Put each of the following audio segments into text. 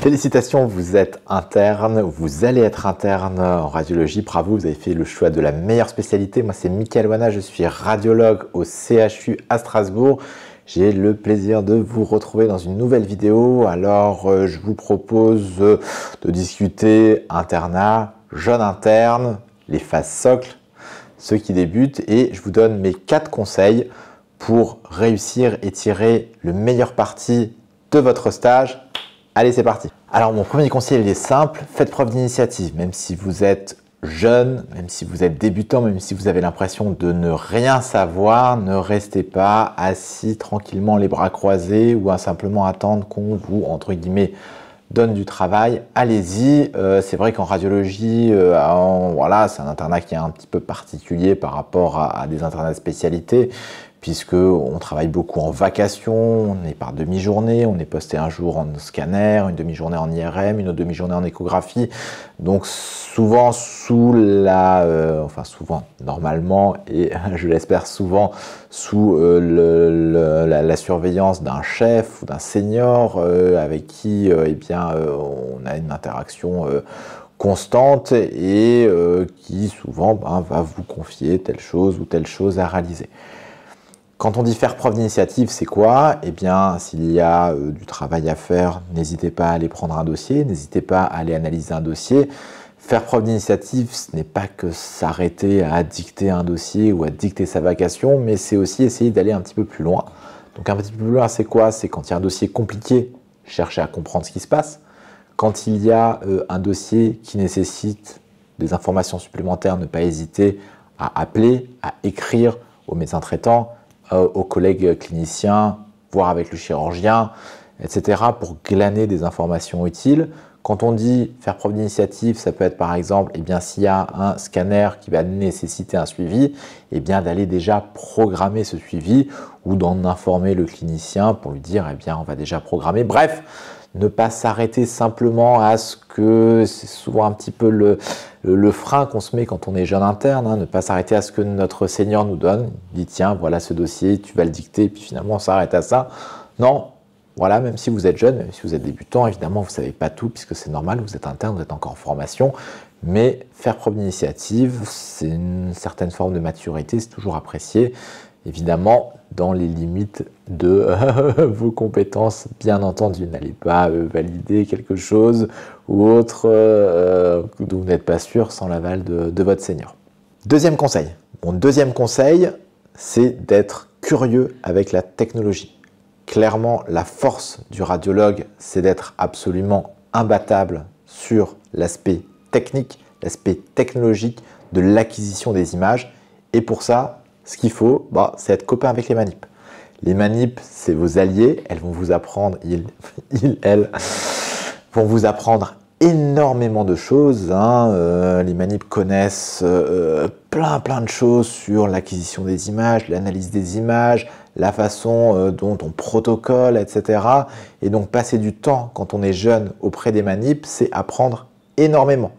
Félicitations, vous êtes interne, vous allez être interne en radiologie. Bravo, vous avez fait le choix de la meilleure spécialité. Moi, c'est Mickaël Wana, je suis radiologue au CHU à Strasbourg. J'ai le plaisir de vous retrouver dans une nouvelle vidéo. Alors, je vous propose de discuter internat, jeune interne, les phases socles, ceux qui débutent, et je vous donne mes 4 conseils pour réussir et tirer le meilleur parti de votre stage. Allez, c'est parti. Alors, mon premier conseil, il est simple. Faites preuve d'initiative. Même si vous êtes jeune, même si vous êtes débutant, même si vous avez l'impression de ne rien savoir, ne restez pas assis tranquillement les bras croisés ou à simplement attendre qu'on vous, entre guillemets, donne du travail. Allez-y. C'est vrai qu'en radiologie, voilà, c'est un internat qui est un petit peu particulier par rapport à des internats de spécialité, puisqu'on travaille beaucoup en vacation, on est par demi-journée, on est posté un jour en scanner, une demi-journée en IRM, une autre demi-journée en échographie. Donc souvent sous normalement, et je l'espère souvent, sous la surveillance d'un chef ou d'un senior avec qui on a une interaction constante et qui souvent va vous confier telle chose ou telle chose à réaliser. Quand on dit faire preuve d'initiative, c'est quoi? Eh bien, s'il y a du travail à faire, n'hésitez pas à aller prendre un dossier, n'hésitez pas à aller analyser un dossier. Faire preuve d'initiative, ce n'est pas que s'arrêter à dicter un dossier ou à dicter sa vacation, mais c'est aussi essayer d'aller un petit peu plus loin. Donc un petit peu plus loin, c'est quoi? C'est quand il y a un dossier compliqué, chercher à comprendre ce qui se passe. Quand il y a un dossier qui nécessite des informations supplémentaires, ne pas hésiter à appeler, à écrire au médecin traitant, aux collègues cliniciens, voire avec le chirurgien, etc. pour glaner des informations utiles. Quand on dit faire preuve d'initiative, ça peut être par exemple, s'il y a un scanner qui va nécessiter un suivi, d'aller déjà programmer ce suivi ou d'en informer le clinicien pour lui dire, on va déjà programmer. Bref, ne pas s'arrêter simplement à ce que, c'est souvent un petit peu le frein qu'on se met quand on est jeune interne, ne pas s'arrêter à ce que notre senior nous donne. Il dit tiens, voilà ce dossier, tu vas le dicter, et puis finalement on s'arrête à ça. Non, voilà, même si vous êtes jeune, même si vous êtes débutant, évidemment vous ne savez pas tout, puisque c'est normal, vous êtes interne, vous êtes encore en formation, mais faire preuve d'initiative, c'est une certaine forme de maturité, c'est toujours apprécié. Évidemment, dans les limites de vos compétences, bien entendu. N'allez pas valider quelque chose ou autre dont vous n'êtes pas sûr sans l'aval de votre senior. Deuxième conseil. Mon deuxième conseil, c'est d'être curieux avec la technologie. Clairement, la force du radiologue, c'est d'être absolument imbattable sur l'aspect technique, l'aspect technologique de l'acquisition des images. Et pour ça, ce qu'il faut, c'est être copain avec les manips. Les manips, c'est vos alliés. Elles vont vous apprendre, elles vont vous apprendre énormément de choses. Les manips connaissent plein de choses sur l'acquisition des images, l'analyse des images, la façon dont on protocole, etc. Et donc, passer du temps quand on est jeune auprès des manips, c'est apprendre énormément.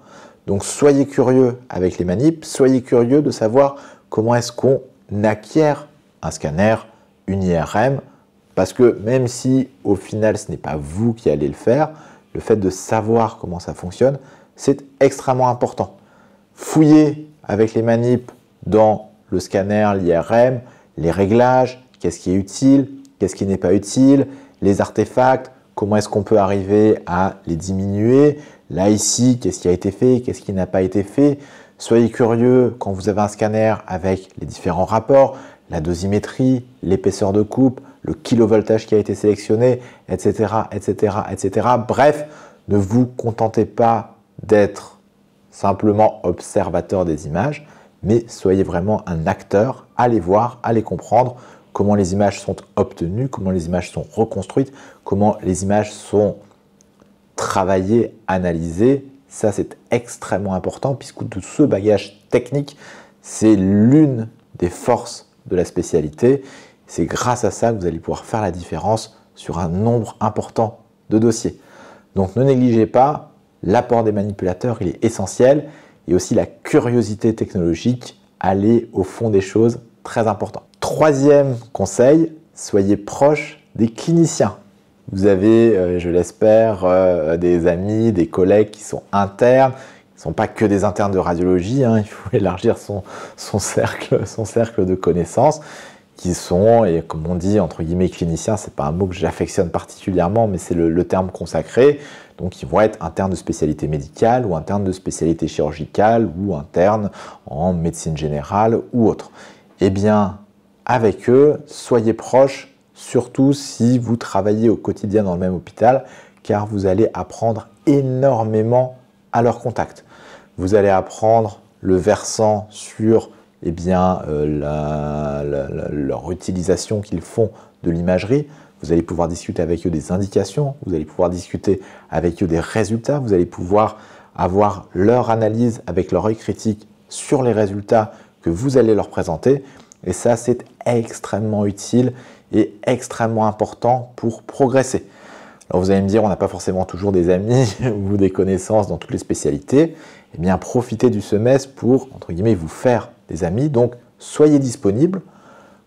Donc, soyez curieux avec les manips, soyez curieux de savoir comment est-ce qu'on acquiert un scanner, une IRM, parce que même si au final ce n'est pas vous qui allez le faire, le fait de savoir comment ça fonctionne, c'est extrêmement important. Fouillez avec les manips dans le scanner, l'IRM, les réglages, qu'est-ce qui est utile, qu'est-ce qui n'est pas utile, les artefacts, comment est-ce qu'on peut arriver à les diminuer, là ici, qu'est-ce qui a été fait, qu'est-ce qui n'a pas été fait. Soyez curieux quand vous avez un scanner avec les différents rapports, la dosimétrie, l'épaisseur de coupe, le kilovoltage qui a été sélectionné, etc., etc., etc. Bref, ne vous contentez pas d'être simplement observateur des images, mais soyez vraiment un acteur, allez voir, allez comprendre comment les images sont obtenues, comment les images sont reconstruites, comment les images sont travaillées, analysées. Ça, c'est extrêmement important puisque tout ce bagage technique, c'est l'une des forces de la spécialité. C'est grâce à ça que vous allez pouvoir faire la différence sur un nombre important de dossiers. Donc, ne négligez pas l'apport des manipulateurs, il est essentiel. Et aussi la curiosité technologique, aller au fond des choses, très important. Troisième conseil, soyez proche des cliniciens. Vous avez, je l'espère, des amis, des collègues qui sont internes. Ils ne sont pas que des internes de radiologie, hein, il faut élargir son cercle de connaissances, qui sont, et comme on dit, entre guillemets, cliniciens, c'est pas un mot que j'affectionne particulièrement, mais c'est le terme consacré. Donc, ils vont être internes de spécialité médicale ou internes de spécialité chirurgicale ou internes en médecine générale ou autre. Eh bien, avec eux, soyez proches, surtout si vous travaillez au quotidien dans le même hôpital, car vous allez apprendre énormément à leur contact. Vous allez apprendre le versant sur leur utilisation qu'ils font de l'imagerie. Vous allez pouvoir discuter avec eux des indications, vous allez pouvoir discuter avec eux des résultats, vous allez pouvoir avoir leur analyse avec leur œil critique sur les résultats que vous allez leur présenter. Et ça, c'est extrêmement utile et extrêmement important pour progresser. Alors vous allez me dire, on n'a pas forcément toujours des amis ou des connaissances dans toutes les spécialités. Eh bien, profitez du semestre pour, entre guillemets, vous faire des amis. Donc, soyez disponible.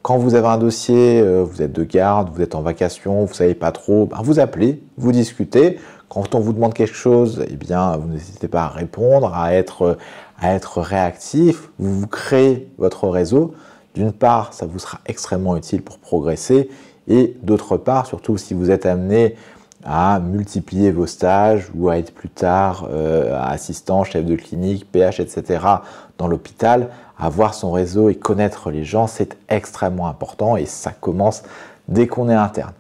Quand vous avez un dossier, vous êtes de garde, vous êtes en vacation, vous ne savez pas trop, vous appelez, vous discutez. Quand on vous demande quelque chose, eh bien, vous n'hésitez pas à répondre, à être réactif. Vous créez votre réseau. D'une part, ça vous sera extrêmement utile pour progresser. Et d'autre part, surtout si vous êtes amené à multiplier vos stages ou à être plus tard assistant, chef de clinique, PH, etc. dans l'hôpital, avoir son réseau et connaître les gens, c'est extrêmement important et ça commence dès qu'on est interne.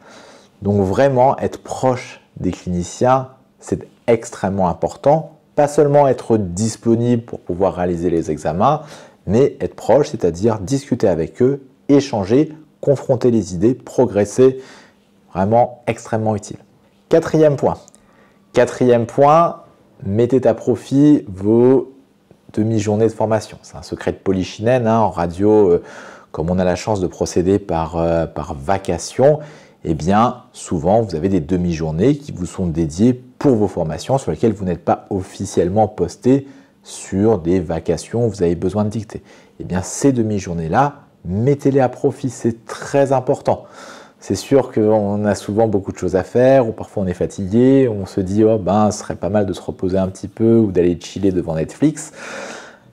Donc vraiment, être proche des cliniciens, c'est extrêmement important. Pas seulement être disponible pour pouvoir réaliser les examens, mais être proche, c'est-à-dire discuter avec eux, échanger, confronter les idées, progresser, vraiment extrêmement utile. Quatrième point, mettez à profit vos demi-journées de formation. C'est un secret de polichinelle, hein, en radio, comme on a la chance de procéder par vacation, eh bien souvent vous avez des demi-journées qui vous sont dédiées pour vos formations sur lesquelles vous n'êtes pas officiellement posté sur des vacations où vous avez besoin de dicter. Eh bien ces demi-journées-là, mettez-les à profit, c'est très important. C'est sûr qu'on a souvent beaucoup de choses à faire, ou parfois on est fatigué, on se dit oh ce serait pas mal de se reposer un petit peu ou d'aller chiller devant Netflix.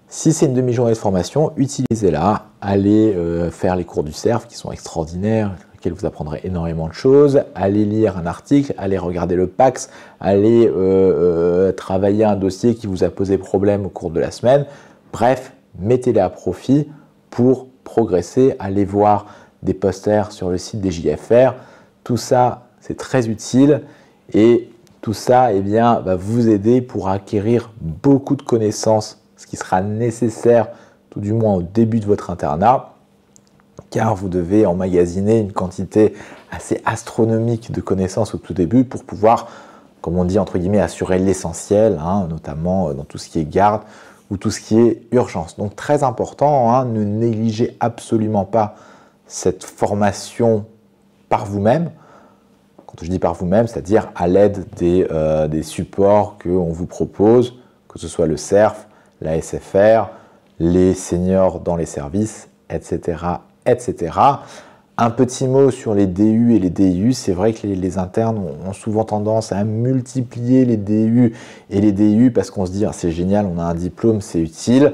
Si c'est une demi-journée de formation, utilisez-la, allez faire les cours du CERF qui sont extraordinaires, dans lesquels vous apprendrez énormément de choses, allez lire un article, allez regarder le PACS, allez travailler un dossier qui vous a posé problème au cours de la semaine. Bref, mettez-les à profit pour progresser, allez voir des posters sur le site des JFR. Tout ça, c'est très utile et tout ça va vous aider pour acquérir beaucoup de connaissances, ce qui sera nécessaire tout du moins au début de votre internat, car vous devez emmagasiner une quantité assez astronomique de connaissances au tout début pour pouvoir, comme on dit entre guillemets, assurer l'essentiel, hein, notamment dans tout ce qui est garde ou tout ce qui est urgence. Donc très important, hein, ne négligez absolument pas cette formation par vous-même. Quand je dis par vous-même, c'est-à-dire à l'aide des supports qu'on vous propose, que ce soit le CERF, la SFR, les seniors dans les services, etc., etc. Un petit mot sur les DU et les DIU. C'est vrai que les internes ont souvent tendance à multiplier les DU et les DIU parce qu'on se dit c'est génial, on a un diplôme, c'est utile.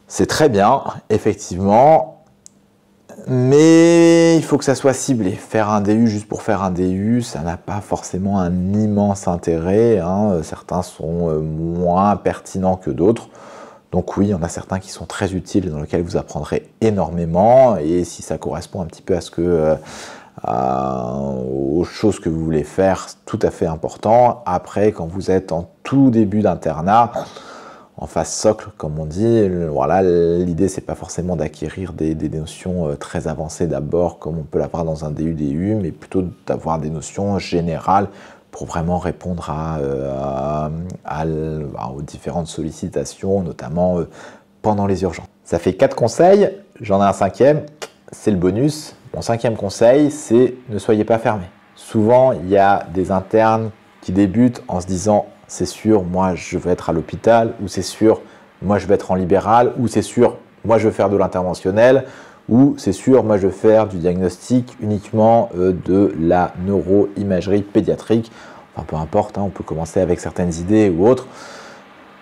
C'est très bien, effectivement. Mais il faut que ça soit ciblé. Faire un DU juste pour faire un DU, ça n'a pas forcément un immense intérêt, hein. Certains sont moins pertinents que d'autres. Donc oui, il y en a certains qui sont très utiles, dans lesquels vous apprendrez énormément. Et si ça correspond un petit peu à aux choses que vous voulez faire, tout à fait important. Après, quand vous êtes en tout début d'internat, en phase socle, comme on dit, voilà, l'idée c'est pas forcément d'acquérir des notions très avancées d'abord, comme on peut l'avoir dans un DU, mais plutôt d'avoir des notions générales pour vraiment répondre aux différentes sollicitations, notamment pendant les urgences. Ça fait 4 conseils, j'en ai un 5e, c'est le bonus. Mon 5e conseil, c'est ne soyez pas fermés. Souvent, il y a des internes qui débutent en se disant c'est sûr, moi je veux être à l'hôpital, ou c'est sûr, moi je veux être en libéral, ou c'est sûr, moi je veux faire de l'interventionnel, ou c'est sûr, moi je vais faire du diagnostic uniquement de la neuroimagerie pédiatrique. Enfin, peu importe, hein, on peut commencer avec certaines idées ou autres.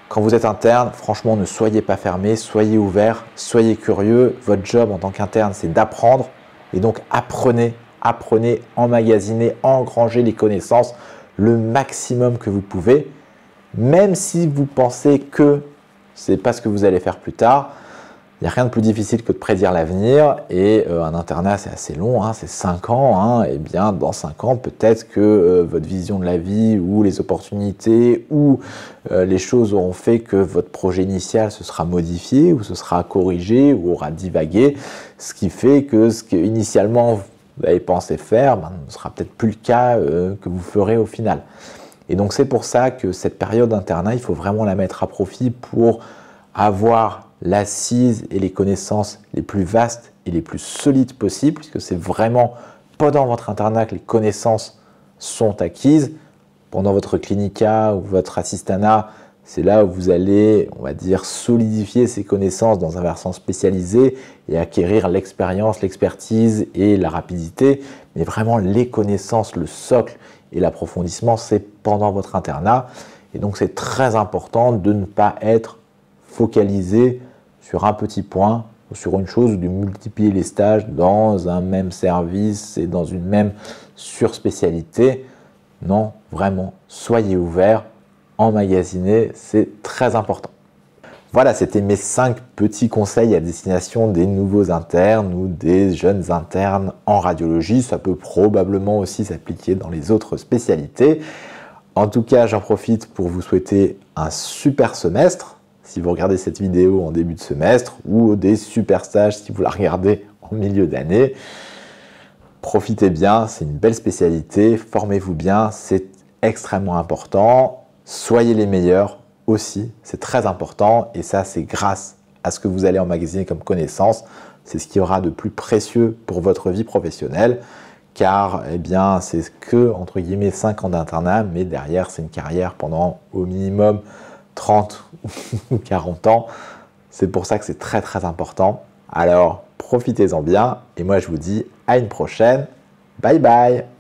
Quand vous êtes interne, franchement, ne soyez pas fermé, soyez ouvert, soyez curieux. Votre job en tant qu'interne, c'est d'apprendre. Et donc, apprenez, emmagasinez, engrangez les connaissances le maximum que vous pouvez. Même si vous pensez que ce n'est pas ce que vous allez faire plus tard, il n'y a rien de plus difficile que de prédire l'avenir. Et un internat, c'est assez long, hein, c'est 5 ans. Hein, et bien, dans 5 ans, peut-être que votre vision de la vie ou les opportunités ou les choses auront fait que votre projet initial se sera modifié ou se sera corrigé ou aura divagué. Ce qui fait que ce qu'initialement vous avez pensé faire ne sera peut-être plus le cas que vous ferez au final. Et donc, c'est pour ça que cette période d'internat, il faut vraiment la mettre à profit pour avoir l'assise et les connaissances les plus vastes et les plus solides possibles, puisque c'est vraiment pendant votre internat que les connaissances sont acquises. Pendant votre clinica ou votre assistanat, c'est là où vous allez, on va dire, solidifier ces connaissances dans un versant spécialisé et acquérir l'expérience, l'expertise et la rapidité. Mais vraiment, les connaissances, le socle et l'approfondissement, c'est pendant votre internat. Et donc, c'est très important de ne pas être focalisé sur un petit point, sur une chose, ou de multiplier les stages dans un même service et dans une même surspécialité. Non, vraiment, soyez ouverts, emmagasinez, c'est très important. Voilà, c'était mes 5 petits conseils à destination des nouveaux internes ou des jeunes internes en radiologie. Ça peut probablement aussi s'appliquer dans les autres spécialités. En tout cas, j'en profite pour vous souhaiter un super semestre, si vous regardez cette vidéo en début de semestre, ou des super stages si vous la regardez en milieu d'année. Profitez bien, c'est une belle spécialité, formez-vous bien, c'est extrêmement important. Soyez les meilleurs aussi, c'est très important, et ça c'est grâce à ce que vous allez emmagasiner comme connaissance. C'est ce qui aura de plus précieux pour votre vie professionnelle, car eh bien, c'est que, entre guillemets, 5 ans d'internat, mais derrière, c'est une carrière pendant au minimum 30 ou 40 ans. C'est pour ça que c'est très très important. Alors, profitez-en bien, et moi je vous dis à une prochaine. Bye bye!